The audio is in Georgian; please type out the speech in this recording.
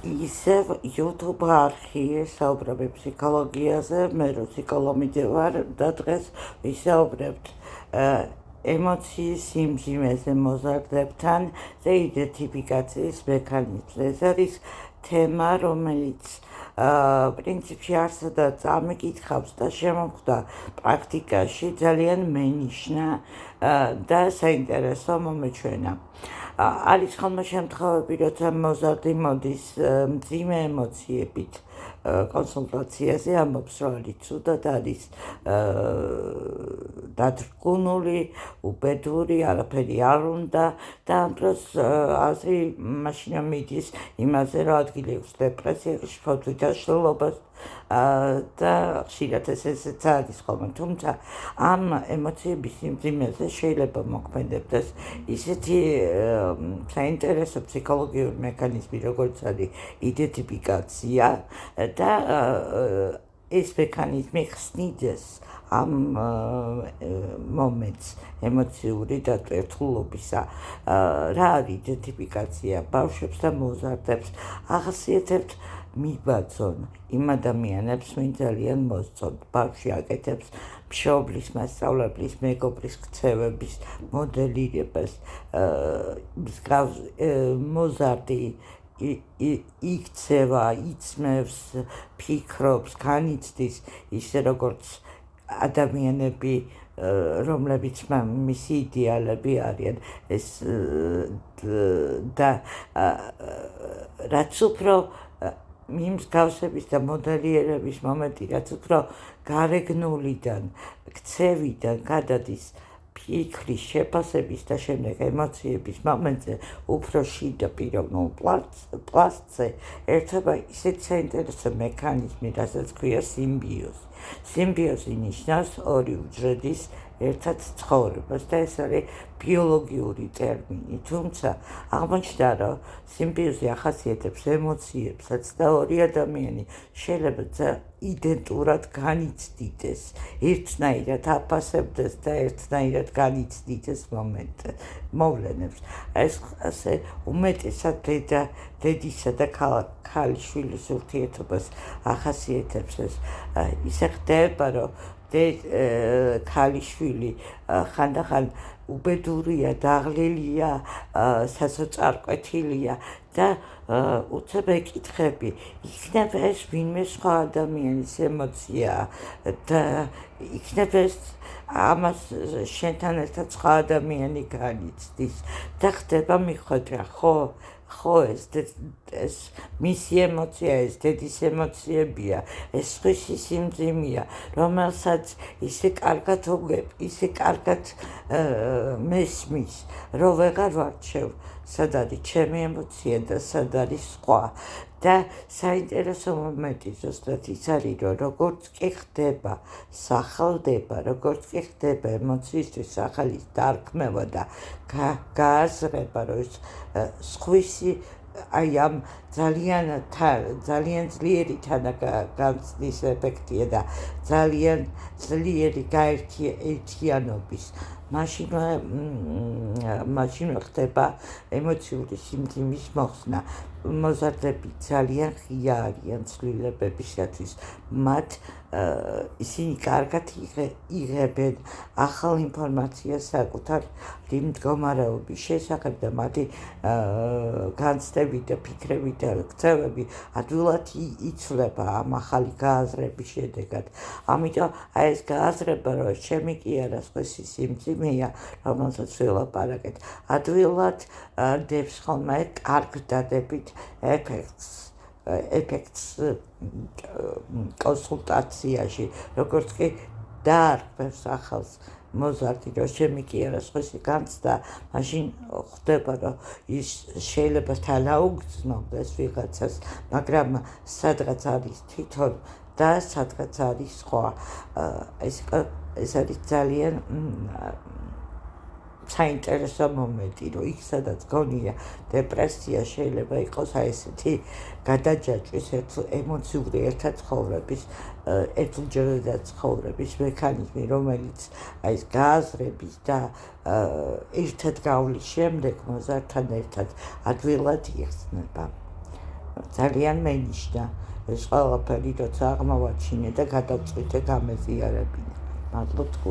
ისევ YouTube არხი საუბრობ ფსიქოლოგიაზე, მე რო ფსიქოლოგი ვარ და დღეს ვისაუბრებთ ემოციის სიმძიმეზე მოზარდებთან და იდენტიფიკაციის მექანიზმზე. ეს არის თემა, რომელიც პრინციპში არსადაც ამიკითხავს და შემოხვდა პრაქტიკაში ძალიან მენიშნა და საინტერესო მომეჩვენა. არის ხოლმე შემთხვევები, როცა მოზარდი მოდის მძიმე ემოციებით კონსულტაციაზე, ამბობს, რომ არის ცუდად, არის დადგუნული, უბედური, არაფერი არ უნდა და ამ დროს აზრი მაშინ მიდის იმაზე, რომ ადგილი აქვს დეპრესიაში, შფოთვით აშლილობას და ხშირად ესეც არის ხოლმე, თუმცა ამ ემოციების სიმძიმეზე შეიძლება მოქმედებდეს ისეთი საინტერესო ფსიქოლოგიური მექანიზმი, როგორც არის იდენტიფიკაცია და ეს მექანიზმი ხსნიდეს ამ მომენტს ემოციური დატვირთულობისა. რა არის იდენტიფიკაცია? ბავშვებს და მოზარდებს ახასიათებთ მიბაძონ იმ ადამიანებს, ვინ ძალიან მოსწონთ. ბავშვი აკეთებს მშობლის, მასწავლებლის, მეგობრის ქცევების მოდელირებას, მოზარდი იქცევა, იცმევს, ფიქრობს, განიცდის ისე როგორც ადამიანები, რომლებიც მისი იდეალები არიან. ეს და რაც უფრო მიმსგავსების და მოდელირების მომენტი, რაც უფრო გარეგნულიდან, ქცევიდან გადადის ფიქრის, შეფასების და შემდეგ ემოციების მომენტზე, უფრო შიდა პიროვნულ პლასტზე ერთობა ისეთ საინტერესო მექანიზმი, რასაც ქვია სიმბიოზი. სიმბიოზი ნიშნავს ორი უჯრედის ერთად ცხოვრებას და ეს არის ბიოლოგიური ტერმინი, თუმცა აღმოჩნდა, რომ სიმბიოზი ახასიათებს ემოციებსაც და ორი ადამიანი შეიძლება იდენტურად განიცდიდეს, ერთნაირად აფასებდეს და ერთნაირად განიცდიდეს მოვლენებს. ეს ასე უმეტესად დედისა და ქალიშვილის ურთიერთობას ახასიათებს. ისე ხდება, რომ ქალიშვილი ხანდახან უბედურია, დაღლილია, სასოწარკვეთილია და უცებ ეკითხები, იქნება ეს ვინმე სხვა ადამიანის ემოციაა და იქნება ეს ამას შენთან ერთად სხვა ადამიანი განიცდის და ხდება მიხვედრა, ხო ეს მისი ემოცია, ეს დედის ემოციებია, ეს სხვისი სიმძიმეა, რომელსაც ისე კარგად ოგებ, ისე კარგად მესმის, რომ ვეღარ ვარჩევ, სად არის ჩემი ემოცია და სად არის სხვა. და საინტერესო მომენტი ზუსტად ის არის, რომ როგორც კი ხდება სახელდება, როგორც კი ხდება ემოციისთვის ახალის დარქმევა და გააზრება, რომ ეს სხვისი აი ამ ძალიან ძლიერი თანაგანცდის ეფექტია და ძალიან ძლიერი გაერთიანობის, მაშინ ხდება ემოციური სიმძიმის მოხსნა. მოზარდები ძალიან ღია არიან ცვლილებებისათვის, მათ ისინი კარგად იღებენ ახალ ინფორმაციას საკუთარი მდგომარეობის შესახებ და მათი განცდები და ფიქრები და ქცევები ადვილად იცვლება ამ ახალი გააზრების შედეგად. ამიტომ აი ეს გააზრება, რომ ჩემი კი არა სხვისი სიმძიმეა, რომელსაც ვილაპარაკეთ, ადვილად დებს ხოლმე კარგ დადებით ეფექტს კონსულტაციაში, როგორც კი დაარქმევს ახალს მოზარდი, რომ ჩემი კი არა სხვისი განცდა, მაშინ ხდება, რომ ის შეიძლება თანაუგრძნობდეს ვიღაცას, მაგრამ სადღაც არის თვითონ და სადღაც არის სხვა. ეს არის ძალიან საინტერესო მომენტი, რომ იქ სადაც გონია დეპრესია, შეიძლება იყოს აი ესეთი გადაჯაჭვის ემოციური ერთად ცხოვრების მექანიზმი, რომელიც აი ეს გააზრების და ერთად გავლის შემდეგ მოზარდთან ერთად ადვილად იხსნება. ძალიან მენიშნა ეს ყველაფერი, როცა აღმოვაჩინე და გადავწყვიტე გამეზიარებინა. მადლობთ.